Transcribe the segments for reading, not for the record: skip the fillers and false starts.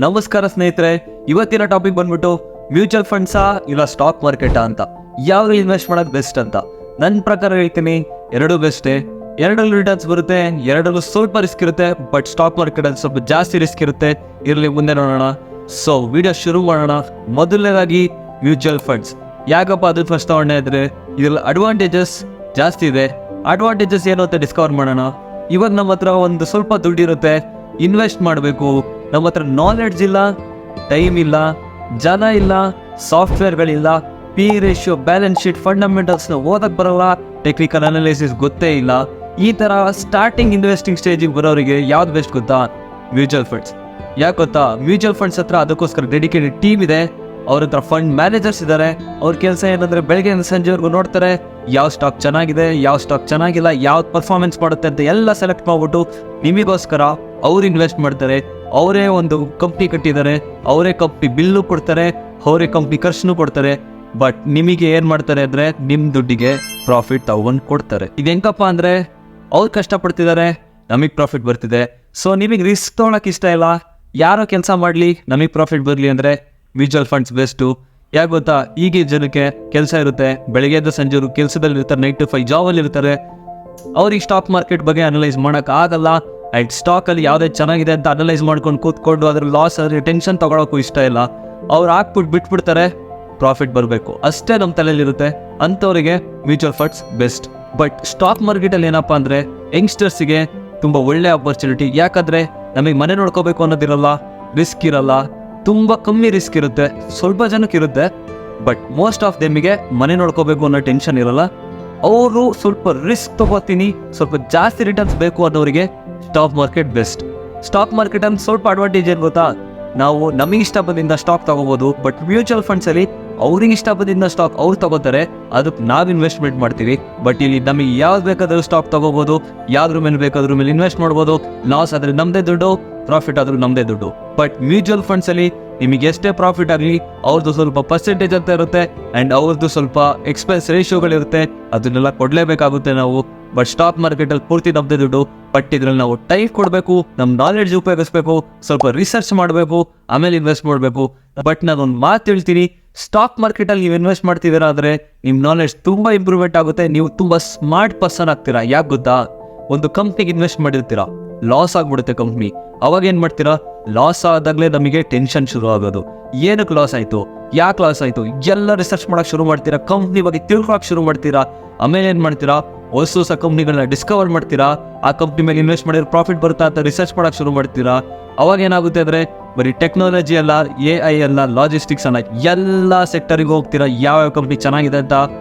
ನಮಸ್ಕಾರ ಸ್ನೇಹಿತರೆ, ಇವತ್ತಿನ ಟಾಪಿಕ್ ಬಂದ್ಬಿಟ್ಟು ಮ್ಯೂಚುವಲ್ ಫಂಡ್ಸಾ ಇಲ್ಲ ಸ್ಟಾಕ್ ಮಾರ್ಕೆಟಾ ಅಂತ. ಯಾವ್ದು ಇನ್ವೆಸ್ಟ್ ಮಾಡೋದು ಬೆಸ್ಟ್ ಅಂತ ನನ್ನ ಪ್ರಕಾರ ಹೇಳ್ತೀನಿ. ಎರಡೂ ಬೆಸ್ಟೇ. ಎರಡರಲ್ಲೂ ರಿಟರ್ನ್ಸ್ ಬರುತ್ತೆ, ಎರಡರಲ್ಲೂ ಸ್ವಲ್ಪ ರಿಸ್ಕ್ ಇರುತ್ತೆ. ಬಟ್ ಸ್ಟಾಕ್ ಮಾರ್ಕೆಟಲ್ಲಿ ಸ್ವಲ್ಪ ಜಾಸ್ತಿ ರಿಸ್ಕ್ ಇರುತ್ತೆ. ಇರಲಿ, ಮುಂದೆ ನೋಡೋಣ. ಸೊ ವಿಡಿಯೋ ಶುರು ಮಾಡೋಣ. ಮೊದಲನೇದಾಗಿ ಮ್ಯೂಚುವಲ್ ಫಂಡ್ಸ್. ಯಾಕಪ್ಪ ಅದು ಫಸ್ಟ್ ತಗೊಂಡೆ ಅಂದರೆ ಇದ್ರಲ್ಲಿ ಅಡ್ವಾಂಟೇಜಸ್ ಜಾಸ್ತಿ ಇದೆ. ಅಡ್ವಾಂಟೇಜಸ್ ಏನು ಅಂತ ಡಿಸ್ಕವರ್ ಮಾಡೋಣ. ಇವಾಗ ನಮ್ಮ ಹತ್ರ ಒಂದು ಸ್ವಲ್ಪ ದುಡ್ಡಿರುತ್ತೆ, ಇನ್ವೆಸ್ಟ್ ಮಾಡಬೇಕು. ನಮ್ಮ ಹತ್ರ ನಾಲೆಡ್ಜ್ ಇಲ್ಲ, ಟೈಮ್ ಇಲ್ಲ, ಜನ ಇಲ್ಲ, ಸಾಫ್ಟ್ವೇರ್ಗಳಿಲ್ಲ, ಪಿ ರೇಷಿಯೋ, ಬ್ಯಾಲೆನ್ಸ್ ಶೀಟ್, ಫಂಡಮೆಂಟಲ್ಸ್ನ ಓದಕ್ಕೆ ಬರೋಲ್ಲ, ಟೆಕ್ನಿಕಲ್ ಅನಾಲಿಸಿಸ್ ಗೊತ್ತೇ ಇಲ್ಲ. ಈ ಥರ ಸ್ಟಾರ್ಟಿಂಗ್ ಇನ್ವೆಸ್ಟಿಂಗ್ ಸ್ಟೇಜಿಗೆ ಬರೋರಿಗೆ ಯಾವ್ದು ಬೆಸ್ಟ್ ಗೊತ್ತಾ? Mutual funds. ಯಾಕೆ ಗೊತ್ತಾ? ಮ್ಯೂಚುವಲ್ ಫಂಡ್ಸ್ ಹತ್ರ ಅದಕ್ಕೋಸ್ಕರ ಡೆಡಿಕೇಟೆಡ್ ಟೀಮ್ ಇದೆ. ಅವ್ರ ಹತ್ರ ಫಂಡ್ ಮ್ಯಾನೇಜರ್ಸ್ ಇದ್ದಾರೆ. ಅವ್ರ ಕೆಲಸ ಏನಂದರೆ ಬೆಳಗ್ಗೆ ಸಂಜೆವರೆಗೂ ನೋಡ್ತಾರೆ ಯಾವ ಸ್ಟಾಕ್ ಚೆನ್ನಾಗಿದೆ, ಯಾವ ಸ್ಟಾಕ್ ಚೆನ್ನಾಗಿಲ್ಲ, ಯಾವ್ದು ಪರ್ಫಾರ್ಮೆನ್ಸ್ ಮಾಡುತ್ತೆ ಅಂತ ಎಲ್ಲ ಸೆಲೆಕ್ಟ್ ಮಾಡ್ಬಿಟ್ಟು ನಿಮಗೋಸ್ಕರ ಅವ್ರು ಇನ್ವೆಸ್ಟ್ ಮಾಡ್ತಾರೆ. ಅವರೇ ಒಂದು ಕಂಪ್ನಿ ಕಟ್ಟಿದ್ದಾರೆ, ಅವರೇ ಕಂಪ್ನಿ ಬಿಲ್ಲು ಕೊಡ್ತಾರೆ, ಅವರೇ ಕಂಪ್ನಿ ಖರ್ಚು ಕೊಡ್ತಾರೆ. ಬಟ್ ನಿಮಗೆ ಏನು ಮಾಡ್ತಾರೆ ಅಂದರೆ ನಿಮ್ಮ ದುಡ್ಡಿಗೆ ಪ್ರಾಫಿಟ್ ತಗೊಂಡು ಕೊಡ್ತಾರೆ. ಇದು ಹೆಂಗಪ್ಪ ಅಂದರೆ ಅವ್ರು ಕಷ್ಟಪಡ್ತಿದ್ದಾರೆ, ನಮಗೆ ಪ್ರಾಫಿಟ್ ಬರ್ತಿದೆ. ಸೊ ನಿಮಗೆ ರಿಸ್ಕ್ ತೊಗೊಳಕ್ಕೆ ಇಷ್ಟ ಇಲ್ಲ, ಯಾರೋ ಕೆಲಸ ಮಾಡಲಿ ನಮಗೆ ಪ್ರಾಫಿಟ್ ಬರಲಿ ಅಂದರೆ ಮ್ಯೂಚುವಲ್ ಫಂಡ್ಸ್ ಬೆಸ್ಟು. ಯಾಕೆ ಗೊತ್ತಾ? ಈಗಿನ ಜನಕ್ಕೆ ಕೆಲಸ ಇರುತ್ತೆ, ಬೆಳಗ್ಗೆದ್ದು ಸಂಜೆವರು ಕೆಲಸದಲ್ಲಿ ಇರ್ತಾರೆ, 9 to 5 ಜಾಬಲ್ಲಿ ಇರ್ತಾರೆ. ಅವ್ರಿಗೆ ಸ್ಟಾಕ್ ಮಾರ್ಕೆಟ್ ಬಗ್ಗೆ ಅನಲೈಸ್ ಮಾಡೋಕ್ಕಾಗಲ್ಲ. ಆ್ಯಂಡ್ ಸ್ಟಾಕಲ್ಲಿ ಯಾವುದೇ ಚೆನ್ನಾಗಿದೆ ಅಂತ ಅನಲೈಸ್ ಮಾಡ್ಕೊಂಡು ಕೂತ್ಕೊಂಡು ಅದ್ರ ಲಾಸ್ ಆದರೆ ಟೆನ್ಷನ್ ತೊಗೊಳಕ್ಕೂ ಇಷ್ಟ ಇಲ್ಲ. ಅವ್ರು ಹಾಕ್ಬಿಟ್ಟು ಬಿಟ್ಬಿಡ್ತಾರೆ, ಪ್ರಾಫಿಟ್ ಬರಬೇಕು ಅಷ್ಟೇ ನಮ್ಮ ತಲೆಯಲ್ಲಿರುತ್ತೆ. ಅಂಥವರಿಗೆ mutual funds best. But stock ಮಾರ್ಕೆಟಲ್ಲಿ ಏನಪ್ಪ ಅಂದರೆ ಯಂಗ್ಸ್ಟರ್ಸಿಗೆ ತುಂಬ ಒಳ್ಳೆ ಆಪರ್ಚುನಿಟಿ. ಯಾಕಂದರೆ ನಮಗೆ ಮನೆ ನೋಡ್ಕೋಬೇಕು ಅನ್ನೋದಿರಲ್ಲ, ರಿಸ್ಕ್ ಇರಲ್ಲ, ತುಂಬ ಕಮ್ಮಿ ರಿಸ್ಕ್ ಇರುತ್ತೆ, ಸ್ವಲ್ಪ ಜನಕ್ಕೆ ಇರುತ್ತೆ. ಬಟ್ ಮೋಸ್ಟ್ ಆಫ್ ದೆಮ್ಮಿಗೆ ಮನೆ ನೋಡ್ಕೋಬೇಕು ಅನ್ನೋ ಟೆನ್ಷನ್ ಇರಲ್ಲ. ಅವರು ಸ್ವಲ್ಪ ರಿಸ್ಕ್ ತೊಗೋತೀನಿ, ಸ್ವಲ್ಪ ಜಾಸ್ತಿ ರಿಟರ್ನ್ಸ್ ಬೇಕು ಅನ್ನೋರಿಗೆ ಸ್ಟಾಕ್ ಮಾರ್ಕೆಟ್ ಬೆಸ್ಟ್. ಸ್ಟಾಕ್ ಮಾರ್ಕೆಟಲ್ಲಿ ಸ್ವಲ್ಪ ಅಡ್ವಾಂಟೇಜ್ ಏನು ಗೊತ್ತಾ? ನಾವು ನಮಗೆ ಇಷ್ಟ ಬಂದಿಂದ ಸ್ಟಾಕ್ ತಗೋಬೋದು. ಬಟ್ ಮ್ಯೂಚುವಲ್ ಫಂಡ್ಸಲ್ಲಿ ಅವ್ರಿಗೆ ಇಷ್ಟ ಬಂದಿಂದ ಸ್ಟಾಕ್ ಅವ್ರು ತಗೋತಾರೆ, ಅದಕ್ಕೆ ನಾವು ಇನ್ವೆಸ್ಟ್ಮೆಂಟ್ ಮಾಡ್ತೀವಿ. ಬಟ್ ಇಲ್ಲಿ ನಮಗೆ ಯಾವ್ದು ಬೇಕಾದರೂ ಸ್ಟಾಕ್ ತಗೋಬೋದು, ಯಾವ್ದ್ರ ಮೇಲೆ ಬೇಕಾದ್ರ ಮೇಲೆ ಇನ್ವೆಸ್ಟ್ ಮಾಡ್ಬೋದು. ಲಾಸ್ ಆದರೆ ನಮ್ಮದೇ ದುಡ್ಡು, ಪ್ರಾಫಿಟ್ ಆದರೂ ನಮ್ಮದೇ ದುಡ್ಡು. ಬಟ್ ಮ್ಯೂಚುವಲ್ ಫಂಡ್ಸಲ್ಲಿ ನಿಮಗೆ ಎಷ್ಟೇ ಪ್ರಾಫಿಟ್ ಆಗಲಿ ಅವ್ರದ್ದು ಸ್ವಲ್ಪ ಪರ್ಸೆಂಟೇಜ್ ಅಂತ ಇರುತ್ತೆ. ಆ್ಯಂಡ್ ಅವ್ರದ್ದು ಸ್ವಲ್ಪ ಎಕ್ಸ್ಪೆನ್ಸ್ ರೇಷಿಯೋಗಳಿರುತ್ತೆ, ಅದನ್ನೆಲ್ಲ ಕೊಡಲೇಬೇಕಾಗುತ್ತೆ ನಾವು. ಬಟ್ ಸ್ಟಾಕ್ ಮಾರ್ಕೆಟಲ್ಲಿ ಪೂರ್ತಿ ನಮ್ಮದೇ ದುಡ್ಡು. ಬಟ್ ಇದ್ರಲ್ಲಿ ನಾವು ಟೈಮ್ ಕೊಡಬೇಕು, ನಮ್ಮ ನಾಲೆಡ್ಜ್ ಉಪಯೋಗಿಸ್ಬೇಕು, ಸ್ವಲ್ಪ ರಿಸರ್ಚ್ ಮಾಡಬೇಕು, ಆಮೇಲೆ ಇನ್ವೆಸ್ಟ್ ಮಾಡಬೇಕು. ಬಟ್ ನಾನೊಂದು ಮಾತು ಹೇಳ್ತೀನಿ, ಸ್ಟಾಕ್ ಮಾರ್ಕೆಟಲ್ಲಿ ನೀವು ಇನ್ವೆಸ್ಟ್ ಮಾಡ್ತಿದ್ದೀರಾ ಅಂದರೆ ನಿಮ್ಮ ನಾಲೆಡ್ಜ್ ತುಂಬ ಇಂಪ್ರೂವ್ಮೆಂಟ್ ಆಗುತ್ತೆ, ನೀವು ತುಂಬ ಸ್ಮಾರ್ಟ್ ಪರ್ಸನ್ ಆಗ್ತೀರಾ. ಯಾಕೆ ಗೊತ್ತಾ? ಒಂದು ಕಂಪ್ನಿಗೆ ಇನ್ವೆಸ್ಟ್ ಮಾಡಿರ್ತೀರಾ, ಲಾಸ್ ಆಗಿಬಿಡುತ್ತೆ ಕಂಪ್ನಿ. ಅವಾಗ ಏನು ಮಾಡ್ತೀರಾ? ಲಾಸ್ ಆದಾಗಲೇ ನಮಗೆ ಟೆನ್ಷನ್ ಶುರು ಆಗೋದು. ಏನಕ್ಕೆ ಲಾಸ್ ಆಯಿತು, ಯಾಕೆ ಲಾಸ್ ಆಯಿತು, ಎಲ್ಲ ರಿಸರ್ಚ್ ಮಾಡೋಕ್ಕೆ ಶುರು ಮಾಡ್ತೀರಾ, ಕಂಪ್ನಿ ಬಗ್ಗೆ ತಿಳ್ಕೊಳಕ್ಕೆ ಶುರು ಮಾಡ್ತೀರಾ. ಆಮೇಲೆ ಏನು ಮಾಡ್ತೀರಾ? ಹೊಸ ಕಂಪ್ನಿಗಳನ್ನ ಡಿಸ್ಕವರ್ ಮಾಡ್ತೀರಾ. ಆ ಕಂಪ್ನಿ ಮೇಲೆ ಇನ್ವೆಸ್ಟ್ ಮಾಡಿದ್ರೆ ಪ್ರಾಫಿಟ್ ಬರುತ್ತಾ ಅಂತ ರಿಸರ್ಚ್ ಮಾಡೋಕ್ಕೆ ಶುರು ಮಾಡ್ತೀರಾ. ಅವಾಗ ಏನಾಗುತ್ತೆ ಅಂದರೆ ಬರೀ ಟೆಕ್ನಾಲಜಿ ಅಲ್ಲ, AI ಅಲ್ಲ, ಲಾಜಿಸ್ಟಿಕ್ಸ್ ಅಲ್ಲ, ಎಲ್ಲ ಸೆಕ್ಟರಿಗೆ ಹೋಗ್ತೀರಾ. ಯಾವ್ಯಾವ ಕಂಪ್ನಿ ಚೆನ್ನಾಗಿದೆ ಅಂತ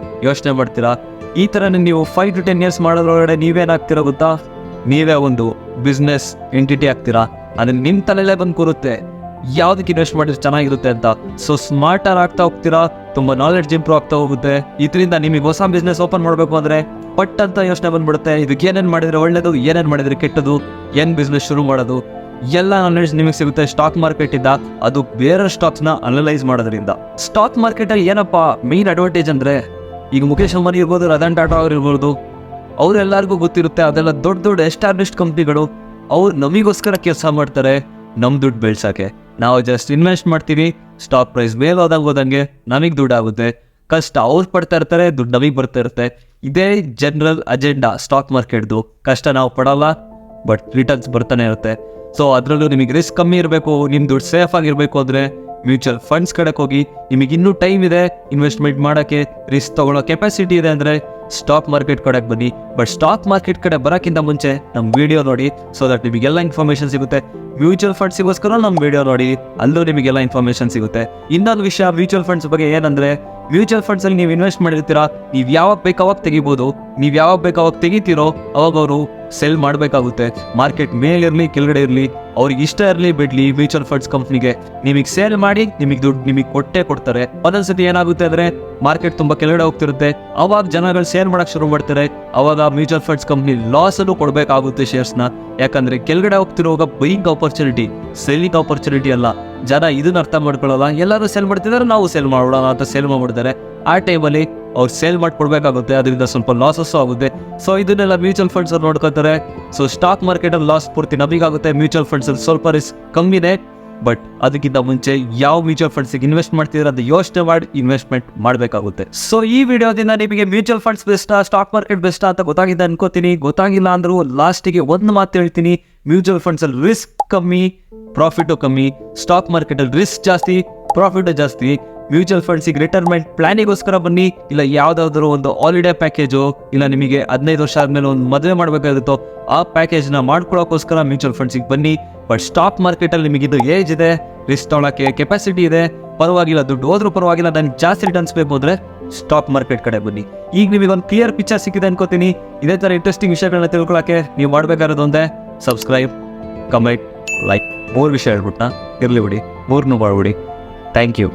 ಯೋಚನೆ ಮಾಡ್ತೀರಾ. ಈ ಥರನೇ ನೀವು 5 to 10 years ಮಾಡೋದ್ರೊಳಗಡೆ ನೀವೇನಾಗ್ತೀರಾ ಗೊತ್ತಾ? ನೀವೇ ಒಂದು ಬಿಸ್ನೆಸ್ ಎಂಟಿಟಿ ಆಗ್ತೀರಾ. ಅದು ನಿಮ್ಮ ತಲೆಯಲ್ಲೇ ಬಂದು ಕೂರುತ್ತೆ ಯಾವುದಕ್ಕೆ ಇನ್ವೆಸ್ಟ್ ಮಾಡಿದ್ರೆ ಚೆನ್ನಾಗಿರುತ್ತೆ ಅಂತ. ಸೊ ಸ್ಮಾರ್ಟರ್ ಆಗ್ತಾ ಹೋಗ್ತೀರಾ, ತುಂಬ ನಾಲೆಡ್ಜ್ ಇಂಪ್ರೂವ್ ಆಗ್ತಾ ಹೋಗುತ್ತೆ. ಇದರಿಂದ ನಿಮಗೆ ಹೊಸ ಬಿಸ್ನೆಸ್ ಓಪನ್ ಮಾಡಬೇಕು ಅಂದರೆ ಪಟ್ ಅಂತ ಯೋಚನೆ ಬಂದ್ಬಿಡುತ್ತೆ. ಇದಕ್ಕೆ ಏನೇನು ಮಾಡಿದರೆ ಒಳ್ಳೇದು, ಏನೇನು ಮಾಡಿದರೆ ಕೆಟ್ಟದು, ಏನು ಬಿಸ್ನೆಸ್ ಶುರು ಮಾಡೋದು, ಎಲ್ಲ ನಾಲೆಡ್ಜ್ ನಿಮಗೆ ಸಿಗುತ್ತೆ ಸ್ಟಾಕ್ ಮಾರ್ಕೆಟಿಂದ. ಅದು ಬೇರೆ ಸ್ಟಾಕ್ಸ್ನ ಅನಲೈಸ್ ಮಾಡೋದ್ರಿಂದ. ಸ್ಟಾಕ್ ಮಾರ್ಕೆಟಲ್ಲಿ ಏನಪ್ಪ ಮೇನ್ ಅಡ್ವಾಂಟೇಜ್ ಅಂದರೆ, ಈಗ ಮುಖೇಶ್ ಅಂಬಾನಿ ಇರ್ಬೋದು, ರತನ್ ಟಾಟಾ ಅವ್ರು ಇರ್ಬೋದು, ಅವರೆಲ್ಲರಿಗೂ ಗೊತ್ತಿರುತ್ತೆ ಅದೆಲ್ಲ ದೊಡ್ಡ ದೊಡ್ಡ ಎಸ್ಟಾಬ್ಲಿಷ್ಡ್ ಕಂಪ್ನಿಗಳು. ಅವ್ರು ನಮಗೋಸ್ಕರ ಕೆಲಸ ಮಾಡ್ತಾರೆ, ನಮ್ಮ ದುಡ್ಡು ಬೆಳ್ಸೋಕ್ಕೆ. ನಾವು ಜಸ್ಟ್ ಇನ್ವೆಸ್ಟ್ ಮಾಡ್ತೀವಿ, ಸ್ಟಾಕ್ ಪ್ರೈಸ್ ಮೇಲೆ ಹೋದಂಗೆ ನಮಗೆ ದುಡ್ಡು ಆಗುತ್ತೆ. ಕಷ್ಟ ಅವ್ರು ಪಡ್ತಾ ಇರ್ತಾರೆ, ದುಡ್ಡು ನಮಗೆ ಬರ್ತಾ ಇರುತ್ತೆ. ಇದೇ ಜನರಲ್ ಅಜೆಂಡಾ ಸ್ಟಾಕ್ ಮಾರ್ಕೆಟ್ದು. ಕಷ್ಟ ನಾವು ಪಡೋಲ್ಲ, ಬಟ್ ರಿಟರ್ನ್ಸ್ ಬರ್ತಾನೆ ಇರುತ್ತೆ. ಸೊ ಅದರಲ್ಲೂ ನಿಮಗೆ ರಿಸ್ಕ್ ಕಮ್ಮಿ ಇರಬೇಕು, ನಿಮ್ಮ ದುಡ್ಡು ಸೇಫ್ ಆಗಿರಬೇಕು ಅಂದರೆ ಮ್ಯೂಚುವಲ್ ಫಂಡ್ಸ್ ಕಡೆಗೆ ಹೋಗಿ. ನಿಮಗೆ ಇನ್ನೂ ಟೈಮ್ ಇದೆ ಇನ್ವೆಸ್ಟ್ಮೆಂಟ್ ಮಾಡೋಕ್ಕೆ, ರಿಸ್ಕ್ ತೊಗೊಳ್ಳೋ ಕೆಪಾಸಿಟಿ ಇದೆ ಅಂದರೆ ಸ್ಟಾಕ್ ಮಾರ್ಕೆಟ್ ಕಡೆಗೆ ಬನ್ನಿ. ಬಟ್ ಸ್ಟಾಕ್ ಮಾರ್ಕೆಟ್ ಕಡೆ ಬರೋಕ್ಕಿಂತ ಮುಂಚೆ ನಮ್ಮ ವಿಡಿಯೋ ನೋಡಿ, ಸೊ ದಟ್ ನಿಮಗೆಲ್ಲ ಇನ್ಫಾರ್ಮೇಷನ್ ಸಿಗುತ್ತೆ. ಮ್ಯೂಚುವಲ್ ಫಂಡ್ಸಿಗೋಸ್ಕರ ನಮ್ಮ ವಿಡಿಯೋ ನೋಡಿ, ಅಲ್ಲೂ ನಿಮಗೆಲ್ಲ ಇನ್ಫಾರ್ಮೇಷನ್ ಸಿಗುತ್ತೆ. ಇನ್ನೊಂದು ವಿಷಯ ಮ್ಯೂಚುವಲ್ ಫಂಡ್ಸ್ ಬಗ್ಗೆ ಏನಂದರೆ, ಮ್ಯೂಚುವಲ್ ಫಂಡ್ಸಲ್ಲಿ ನೀವು ಇನ್ವೆಸ್ಟ್ ಮಾಡಿರ್ತೀರಾ, ನೀವು ಯಾವಾಗ ಬೇಕು ಅವಾಗ ತೆಗಿಬೋದು. ನೀವು ಯಾವಾಗ ಬೇಕು ಅವಾಗ ತೆಗಿತೀರೋ ಅವಾಗ ಅವರು ಸೆಲ್ ಮಾಡಬೇಕಾಗುತ್ತೆ. ಮಾರ್ಕೆಟ್ ಮೇಲಿರಲಿ ಕೆಳಗಡೆ ಇರಲಿ, ಅವ್ರಿಗೆ ಇಷ್ಟ ಇರಲಿ ಬಿಡಲಿ, ಮ್ಯೂಚುವಲ್ ಫಂಡ್ಸ್ ಕಂಪ್ನಿಗೆ ನಿಮಗೆ ಸೇಲ್ ಮಾಡಿ ನಿಮಗೆ ದುಡ್ಡು ನಿಮಗೆ ಕೊಟ್ಟೇ ಕೊಡ್ತಾರೆ. ಒಂದೊಂದ್ಸತಿ ಏನಾಗುತ್ತೆ ಅಂದರೆ ಮಾರ್ಕೆಟ್ ತುಂಬ ಕೆಳಗಡೆ ಹೋಗ್ತಿರುತ್ತೆ, ಅವಾಗ ಜನಗಳು ಸೇಲ್ ಮಾಡೋಕ್ಕೆ ಶುರು ಮಾಡ್ತಾರೆ. ಅವಾಗ ಮ್ಯೂಚುವಲ್ ಫಂಡ್ಸ್ ಕಂಪ್ನಿ ಲಾಸಲ್ಲೂ ಕೊಡಬೇಕಾಗುತ್ತೆ ಶೇರ್ಸ್ನ. ಯಾಕಂದರೆ ಕೆಳಗಡೆ ಹೋಗ್ತಿರುವಾಗ ಬೈಯಿಂಗ್ ಆಪರ್ಚುನಿಟಿ, ಸೆಲ್ಲಿಂಗ್ ಆಪರ್ಚುನಿಟಿ ಅಲ್ಲ. ಜನ ಇದನ್ನ ಅರ್ಥ ಮಾಡ್ಕೊಳ್ಳಲ್ಲ, ಎಲ್ಲರೂ ಸೇಲ್ ಮಾಡ್ತಿದ್ದಾರೆ ನಾವು ಸೇಲ್ ಮಾಡೋಣ ಅಂತ ಸೇಲ್ ಮಾಡ್ಬಿಡ್ತಾರೆ. ಆ ಟೈಮಲ್ಲಿ ಅವ್ರು ಸೇಲ್ ಮಾಡಿಕೊಡ್ಬೇಕಾಗುತ್ತೆ, ಅದರಿಂದ ಸ್ವಲ್ಪ ಲಾಸಸ್ಸು ಆಗುತ್ತೆ. ಸೊ ಇದನ್ನೆಲ್ಲ ಮ್ಯೂಚುವಲ್ ಫಂಡ್ಸ್ ಅವ್ರು ನೋಡ್ಕೊತಾರೆ. ಸೊ ಸ್ಟಾಕ್ ಮಾರ್ಕೆಟಲ್ಲಿ ಲಾಸ್ ಪೂರ್ತಿ ನಮಗಾಗುತ್ತೆ, ಮ್ಯೂಚುವಲ್ ಫಂಡ್ಸಲ್ಲಿ ಸ್ವಲ್ಪ ರಿಸ್ಕ್ ಕಮ್ಮಿದೆ. ಬಟ್ ಅದಕ್ಕಿಂತ ಮುಂಚೆ ಯಾವ ಮ್ಯೂಚುವಲ್ ಫಂಡ್ಸಿಗೆ ಇನ್ವೆಸ್ಟ್ ಮಾಡ್ತಿದ್ರೆ ಅದು ಯೋಚನೆ ಮಾಡಿ ಇನ್ವೆಸ್ಟ್ಮೆಂಟ್ ಮಾಡಬೇಕಾಗುತ್ತೆ. ಸೊ ಈ ವಿಡಿಯೋದಿಂದ ನಿಮಗೆ ಮ್ಯೂಚುವಲ್ ಫಂಡ್ಸ್ ಬೆಸ್ಟಾ ಸ್ಟಾಕ್ ಮಾರ್ಕೆಟ್ ಬೆಸ್ಟಾ ಅಂತ ಗೊತ್ತಾಗಿದೆ ಅನ್ಕೋತೀನಿ. ಗೊತ್ತಾಗಿಲ್ಲ ಅಂದ್ರೂ ಲಾಸ್ಟಿಗೆ ಒಂದು ಮಾತು ಹೇಳ್ತೀನಿ, ಮ್ಯೂಚುವಲ್ ಫಂಡ್ಸ್ ಅಲ್ಲಿ ರಿಸ್ಕ್ ಕಮ್ಮಿ, ಪ್ರಾಫಿಟು ಕಮ್ಮಿ. ಸ್ಟಾಕ್ ಮಾರ್ಕೆಟ್ ಅಲ್ಲಿ ರಿಸ್ಕ್ ಜಾಸ್ತಿ, ಪ್ರಾಫಿಟ್ ಜಾಸ್ತಿ. ಮ್ಯೂಚುವಲ್ ಫಂಡ್ಸಿಗೆ ರಿಟೈರ್ಮೆಂಟ್ ಪ್ಲಾನಿಗೋಸ್ಕರ ಬನ್ನಿ, ಇಲ್ಲ ಯಾವುದಾದ್ರೂ ಒಂದು ಹಾಲಿಡೇ ಪ್ಯಾಕೇಜು, ಇಲ್ಲ ನಿಮಗೆ 15 ವರ್ಷ ಆದಮೇಲೆ ಒಂದು ಮದುವೆ ಮಾಡಬೇಕಾಗುತ್ತೋ ಆ ಪ್ಯಾಕೇಜ್ನ ಮಾಡ್ಕೊಳ್ಳೋಕ್ಕೋಸ್ಕರ ಮ್ಯೂಚುವಲ್ ಫಂಡ್ಸಿಗೆ ಬನ್ನಿ. ಬಟ್ ಸ್ಟಾಕ್ ಮಾರ್ಕೆಟಲ್ಲಿ ನಿಮಗಿದು ಏಜ್ ಇದೆ, ರಿಸ್ಕ್ ತೊಗೊಳಕ್ಕೆ ಕೆಪಾಸಿಟಿ ಇದೆ, ಪರವಾಗಿಲ್ಲ, ದುಡ್ಡು ಹೋದ್ರೂ ಪರವಾಗಿಲ್ಲ, ನನಗೆ ಜಾಸ್ತಿ ರಿಟರ್ನ್ಸ್ ಬೇಕು ಅಂದರೆ ಸ್ಟಾಕ್ ಮಾರ್ಕೆಟ್ ಕಡೆ ಬನ್ನಿ. ಈಗ ನಿಮಗೊಂದು ಕ್ಲಿಯರ್ ಪಿಕ್ಚರ್ ಸಿಕ್ಕಿದೆ ಅನ್ಕೋತೀನಿ. ಇದೇ ಥರ ಇಂಟ್ರೆಸ್ಟಿಂಗ್ ವಿಷಯಗಳನ್ನ ತಿಳ್ಕೊಳ್ಳೋಕ್ಕೆ ನೀವು ಮಾಡಬೇಕಾಗಿರೋದು ಒಂದೇ, ಸಬ್ಸ್ಕ್ರೈಬ್, ಕಮೆಂಟ್, ಲೈಕ್. 3 ವಿಷಯ ಹೇಳ್ಬಿಟ್ನಾ, ಇರಲಿ ಬಿಡಿ, 3 ಮಾಡ್ಬಿಡಿ. Thank you.